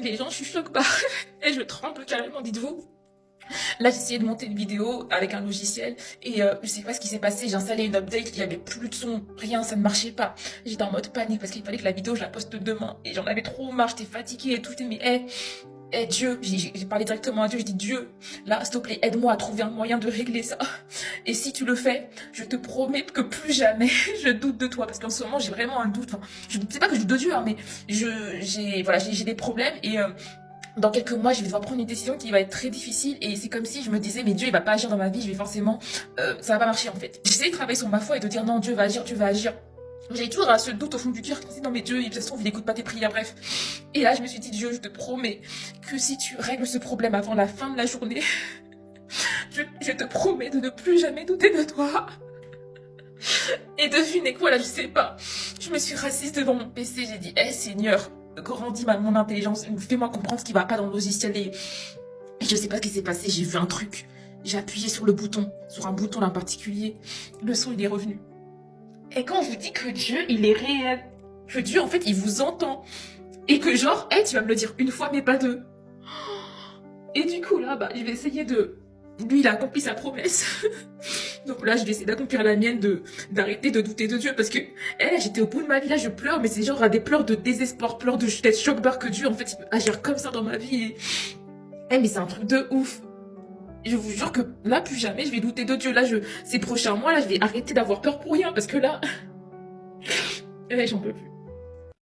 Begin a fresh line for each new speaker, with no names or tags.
Les gens, je suis choquée. Et je tremble carrément, dites-vous. Là, j'ai essayé de monter une vidéo avec un logiciel et je sais pas ce qui s'est passé. J'ai installé une update, il y avait plus de son, rien, ça ne marchait pas. J'étais en mode panique parce qu'il fallait que la vidéo, je la poste demain et j'en avais trop marre, j'étais fatiguée et tout. J'étais, mais Dieu, j'ai parlé directement à Dieu, je dis Dieu, là, s'il te plaît, aide-moi à trouver un moyen de régler ça. Et si tu le fais, je te promets que plus jamais je doute de toi parce qu'en ce moment, j'ai vraiment un doute. Enfin, je sais pas que je doute de Dieu, hein, mais j'ai des problèmes et dans quelques mois, je vais devoir prendre une décision qui va être très difficile et c'est comme si je me disais, mais Dieu, il va pas agir dans ma vie, je vais forcément, ça va pas marcher en fait. J'essaie de travailler sur ma foi et de dire non, Dieu va agir, Dieu va agir. J'ai toujours ce doute au fond du cœur qui me dit non mais Dieu, ça se trouve, il écoute pas tes prières, bref. Et là, je me suis dit, Dieu, je te promets que si tu règles ce problème avant la fin de la journée, je te promets de ne plus jamais douter de toi. Et devinez quoi, là, je sais pas. Je me suis rassise devant mon PC, j'ai dit, Seigneur, grandis mon intelligence, fais-moi comprendre ce qui va pas dans le logiciel et je sais pas ce qui s'est passé, j'ai vu un truc. J'ai appuyé sur le bouton, sur un bouton en particulier. Le son, il est revenu. Et quand je vous dis que Dieu, il est réel, que Dieu, en fait, il vous entend. Et que genre, tu vas me le dire une fois, mais pas deux. Et du coup, là, je vais essayer de... Lui, il a accompli sa promesse. Donc là, je vais essayer d'accomplir la mienne, d'arrêter de douter de Dieu. Parce que, j'étais au bout de ma vie, là, je pleure, mais c'est genre des pleurs de désespoir, pleurs de d'être choc-barre que Dieu, en fait, il peut agir comme ça dans ma vie. Mais c'est un truc de ouf. Je vous jure que là, plus jamais, je vais douter de Dieu. Là, ces prochains mois, là, je vais arrêter d'avoir peur pour rien. Parce que là, j'en peux plus.